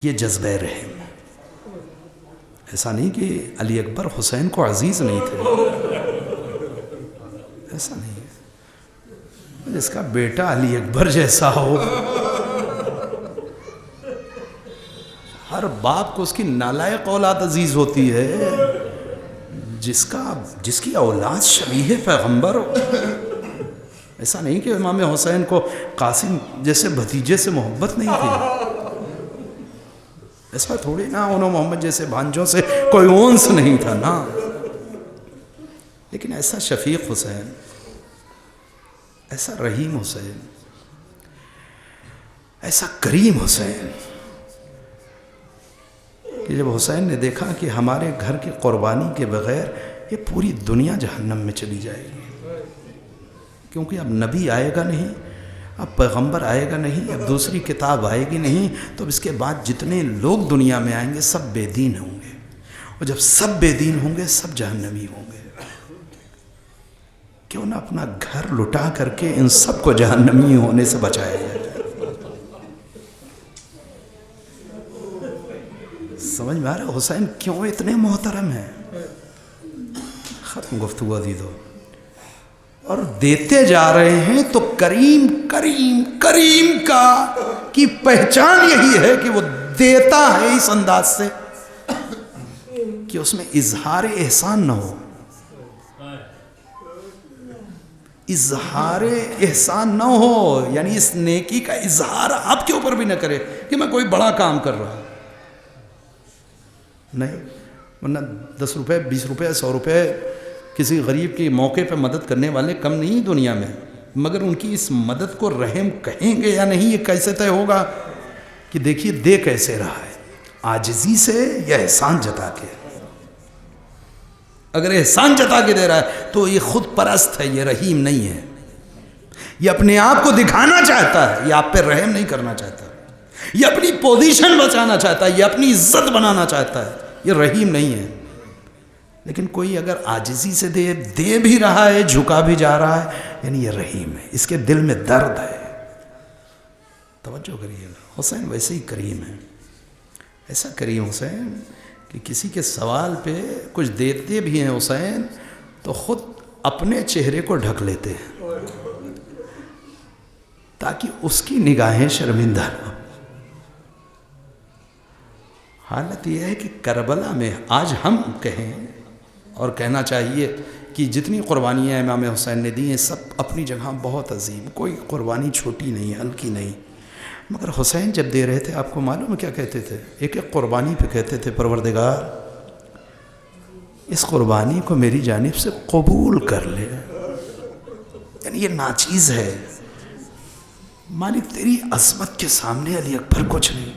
یہ جذبہ رحم. ایسا نہیں کہ علی اکبر حسین کو عزیز نہیں تھے، ایسا نہیں ہے. جس کا بیٹا علی اکبر جیسا ہو، ہر باپ کو اس کی نالائق اولاد عزیز ہوتی ہے. جس کی اولاد شبیہ پیغمبر ہو. ایسا نہیں کہ امام حسین کو قاسم جیسے بھتیجے سے محبت نہیں تھی، ایسا تھوڑی نا. انہوں محمد جیسے بھانجوں سے کوئی اونس نہیں تھا نا. لیکن ایسا شفیق حسین، ایسا رحیم حسین، ایسا کریم حسین کہ جب حسین نے دیکھا کہ ہمارے گھر کی قربانی کے بغیر یہ پوری دنیا جہنم میں چلی جائے گی، کیونکہ اب نبی آئے گا نہیں، اب پیغمبر آئے گا نہیں، اب دوسری کتاب آئے گی نہیں، تو اس کے بعد جتنے لوگ دنیا میں آئیں گے سب بے دین ہوں گے، اور جب سب بے دین ہوں گے سب جہنمی ہوں گے. کیوں نہ اپنا گھر لٹا کر کے ان سب کو جہنمی ہونے سے بچایا جائے. سمجھ میں آ رہا ہے حسین کیوں اتنے محترم ہیں؟ ختم گفتگو عزیزو. اور دیتے جا رہے ہیں تو کریم کریم کریم کی پہچان یہی ہے کہ وہ دیتا ہے اس انداز سے کہ اس میں اظہار احسان نہ ہو. اظہار احسان نہ ہو، یعنی اس نیکی کا اظہار آپ کے اوپر بھی نہ کرے کہ میں کوئی بڑا کام کر رہا ہوں. نہیں، ورنہ 10 روپے 20 روپے 100 روپے کسی غریب کے موقع پہ مدد کرنے والے کم نہیں دنیا میں، مگر ان کی اس مدد کو رحم کہیں گے یا نہیں یہ کیسے طے ہوگا کہ دیکھیے دے کیسے رہا ہے، عاجزی سے یا احسان جتا کے. اگر احسان جتا کے دے رہا ہے تو یہ خود پرست ہے، یہ رحیم نہیں ہے. یہ اپنے آپ کو دکھانا چاہتا ہے، یہ آپ پہ رحم نہیں کرنا چاہتا. یہ اپنی پوزیشن بچانا چاہتا ہے، یہ اپنی عزت بنانا چاہتا ہے، یہ رحیم نہیں ہے. لیکن کوئی اگر عاجزی سے دے بھی رہا ہے، جھکا بھی جا رہا ہے، یعنی یہ رحیم ہے، اس کے دل میں درد ہے. توجہ کریے، حسین ویسے ہی کریم ہے. ایسا کریم حسین کہ کسی کے سوال پہ کچھ دیتے بھی ہیں حسین تو خود اپنے چہرے کو ڈھک لیتے ہیں تاکہ اس کی نگاہیں شرمندہ نہ ہوں. حالت یہ ہے کہ کربلا میں آج ہم کہیں اور کہنا چاہیے کہ جتنی قربانیاں امام حسین نے دی ہیں سب اپنی جگہ بہت عظیم، کوئی قربانی چھوٹی نہیں، ہلکی نہیں. مگر حسین جب دے رہے تھے آپ کو معلوم ہے کیا کہتے تھے؟ ایک ایک قربانی پہ کہتے تھے پروردگار اس قربانی کو میری جانب سے قبول کر لے. یعنی یہ ناچیز ہے مالک، تیری عظمت کے سامنے علی اکبر کچھ نہیں،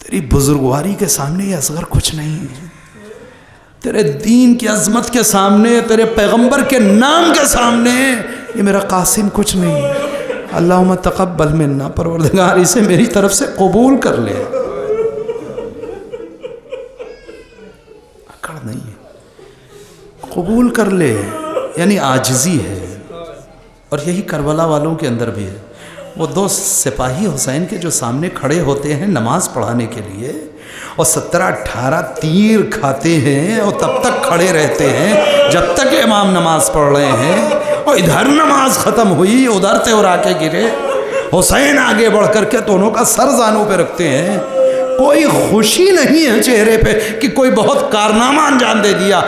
تیری بزرگواری کے سامنے یہ اصغر کچھ نہیں، تیرے دین کی عظمت کے سامنے، تیرے پیغمبر کے نام کے سامنے یہ میرا قاسم کچھ نہیں. اللہم تقبل منا، پروردگار اسے میری طرف سے قبول کر لے. اکڑ نہیں ہے، قبول کر لے، یعنی عاجزی ہے. اور یہی کربلا والوں کے اندر بھی ہے. وہ 2 سپاہی حسین کے جو سامنے کھڑے ہوتے ہیں نماز پڑھانے کے لیے اور 17-18 تیر کھاتے ہیں اور تب تک کھڑے رہتے ہیں جب تک امام نماز پڑھ رہے ہیں، اور ادھر نماز ختم ہوئی ادھر سے اور آ کے گرے. حسین آگے بڑھ کر کے دونوں کا سر زانوں پہ رکھتے ہیں. کوئی خوشی نہیں ہے چہرے پہ کہ کوئی بہت کارنامہ انجام دے دیا،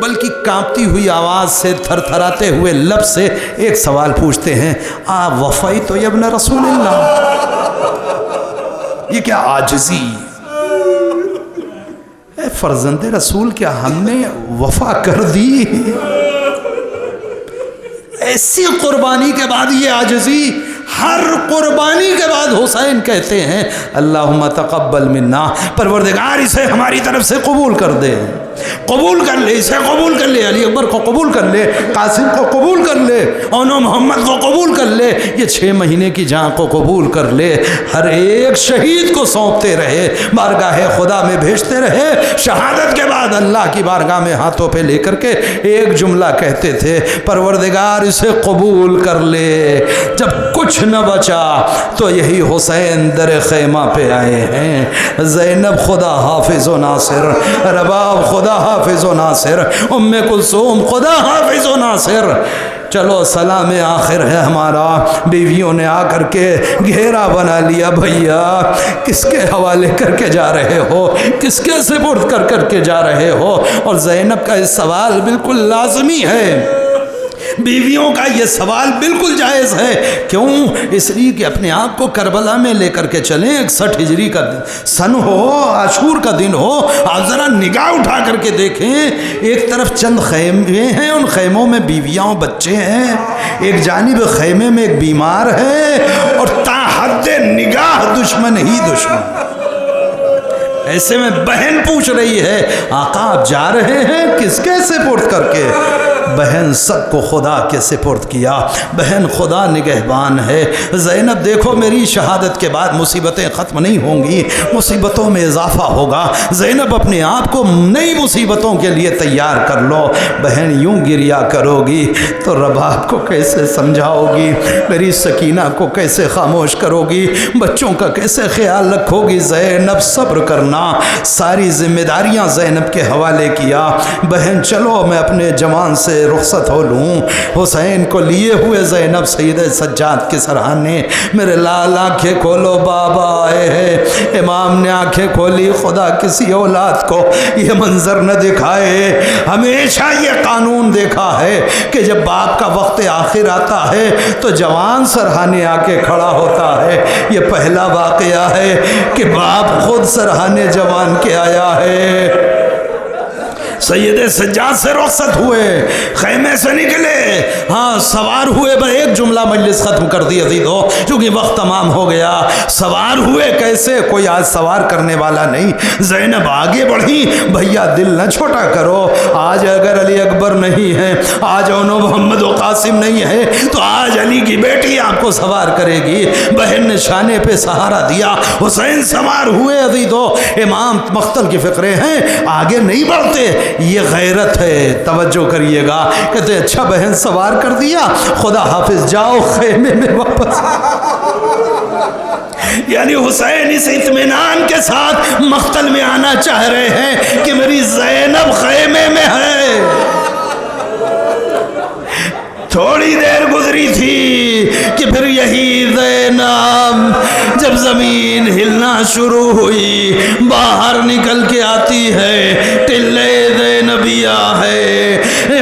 بلکہ کانپتی ہوئی آواز سے، تھر تھراتے ہوئے لب سے ایک سوال پوچھتے ہیں، آ وفائی تو ابن رسول اللہ. یہ کیا عاجزی! اے فرزند رسول، کیا ہم نے وفا کر دی؟ ایسی قربانی کے بعد یہ عاجزی. ہر قربانی کے بعد حسین کہتے ہیں اللہم تقبل منا، پروردگار اسے ہماری طرف سے قبول کر دے. قبول کر لے، اسے قبول کر لے، علی اکبر کو قبول کر لے، قاسم کو قبول کر لے، اونو محمد کو قبول کر لے، یہ 6 مہینے کی جان کو قبول کر لے، ہر ایک شہید کو سونپتے رہے، بارگاہ خدا میں بھیجتے رہے، شہادت کے بعد اللہ کی بارگاہ میں ہاتھوں پہ لے کر کے ایک جملہ کہتے تھے، پروردگار اسے قبول کر لے۔ جب کچھ نہ بچا تو یہی حسین در خیمہ پہ آئے ہیں، زینب خدا حافظ و ناصر، رباب خدا حافظ و ناصر، ام کلثوم خدا حافظ و ناصر۔ چلو سلام آخر ہے ہمارا، بیویوں نے آ کر کے گھیرا بنا لیا، بھیا کس کے حوالے کر کے جا رہے ہو، کس کے سپرد کر کے جا رہے ہو؟ اور زینب کا اس سوال بالکل لازمی ہے، بیویوں کا یہ سوال بالکل جائز ہے۔ کیوں؟ اس لیے کہ اپنے آپ کو کربلا میں لے کر کے چلیں، 61 ہجری کا سن ہو، عاشور کا دن ہو، آپ ذرا نگاہ اٹھا کر کے دیکھیں، ایک طرف چند خیمے ہیں، ان خیموں میں بیویاں و بچے ہیں، ایک جانب خیمے میں ایک بیمار ہے، اور تا حد نگاہ دشمن ہی دشمن۔ ایسے میں بہن پوچھ رہی ہے، آقا آپ جا رہے ہیں کس کے سپرد کر کے؟ بہن سب کو خدا کے سپرد کیا، بہن خدا نگہبان ہے۔ زینب دیکھو میری شہادت کے بعد مصیبتیں ختم نہیں ہوں گی، مصیبتوں میں اضافہ ہوگا، زینب اپنے آپ کو نئی مصیبتوں کے لیے تیار کر لو۔ بہن یوں گریا کرو گی تو رباب کو کیسے سمجھاؤ گی، میری سکینہ کو کیسے خاموش کرو گی، بچوں کا کیسے خیال رکھو گی؟ زینب صبر کرنا، ساری ذمہ داریاں زینب کے حوالے کیا۔ بہن چلو میں اپنے جوان سے رخصت ہو لوں۔ حسین کو لیے ہوئے زینب سید سجاد کے سرہانے، میرے لال آنکھیں کھولو بابا آئے ہیں۔ امام نے آنکھیں کھولی، خدا کسی اولاد کو یہ منظر نہ دکھائے۔ ہمیشہ یہ قانون دیکھا ہے کہ جب باپ کا وقت آخر آتا ہے تو جوان سرہانے آ کے کھڑا ہوتا ہے۔ یہ پہلا واقعہ ہے کہ باپ خود سرہانے جوان کے آیا ہے۔ سید سجاد سے رخصت ہوئے، خیمے سے نکلے، ہاں سوار ہوئے، ایک جملہ مجلس ختم کر دی عزیزو کیونکہ وقت تمام ہو گیا۔ سوار ہوئے کیسے؟ کوئی آج سوار کرنے والا نہیں۔ زینب آگے بڑھی، بھیا دل نہ چھوٹا کرو، آج اگر علی اکبر نہیں ہے، آج اونو محمد و قاسم نہیں ہے تو آج علی کی بیٹی آپ کو سوار کرے گی۔ بہن نے شانے پہ سہارا دیا، حسین سوار ہوئے عزیزو۔ امام مقتل کی فقرے ہیں، آگے نہیں بڑھتے، یہ غیرت ہے، توجہ کریے گا۔ کہتے ہیں اچھا بہن سوار کر دیا، خدا حافظ جاؤ خیمے میں واپس۔ یعنی حسین اس اطمینان کے ساتھ مقتل میں آنا چاہ رہے ہیں کہ میری زینب خیمے میں ہے۔ تھوڑی دیر گزری تھی کہ پھر یہی زینب جب زمین ہلنا شروع ہوئی باہر نکل کے آتی ہے، ٹلے زینبیہ ہے،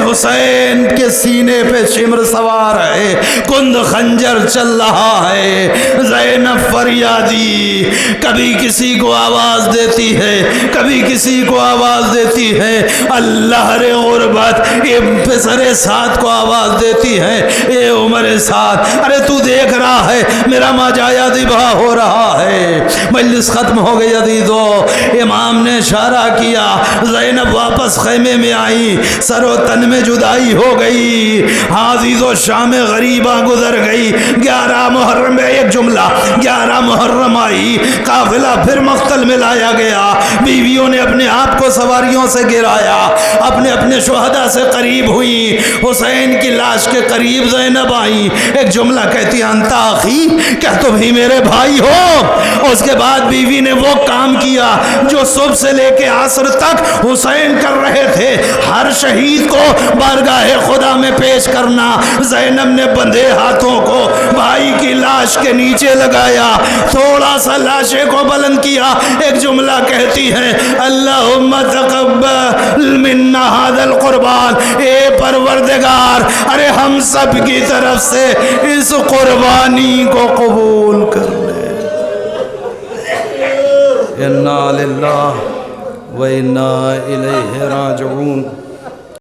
حسین کے سینے پہ شمر سوار ہے، کند خنجر چل رہا ہے۔ زینب فریادی، کبھی کسی کو آواز دیتی ہے، کبھی کسی کو آواز دیتی ہے، اللہ رے غربت، یہ پسر ساتھ کو آواز دیتی ہے، اے عمر ساتھ، ارے تو دیکھ رہا ہے میرا ماجایا ذبح ہو رہا ہے۔ مجلس ختم ہو گئی عزیزو، امام نے اشارہ کیا، زینب واپس خیمے میں آئی، سر و تن میں جدائی ہو گئی۔ عزیزو شام غریبہ گزر گئی، 11 محرم میں ایک جملہ، 11 محرم آئی، قافلہ پھر مقتل میں لایا گیا، بیویوں نے اپنے آپ کو سواریوں سے گرایا، اپنے اپنے شہداء سے قریب ہوئی، حسین کی لاش کے قریب زینب آئی، ایک جملہ کہتی انتا اخی، کیا تم ہی میرے بھائی ہو؟ اس کے بعد بیوی نے وہ کام کیا جو صبح سے لے کے عصر تک حسین کر رہے تھے، ہر شہید کو بارگاہ خدا میں پیش کرنا۔ زینب نے بندھے ہاتھوں کو بھائی کی لاش کے نیچے لگایا، تھوڑا سا لاشے کو بلند کیا، ایک جملہ کہتی ہے اللہم تقبل منا ھذا القربان، اے پروردگار ارے ہم سب کی طرف سے اس قربانی کو قبول کر لے۔ انا للہ و انا الیہ راجعون۔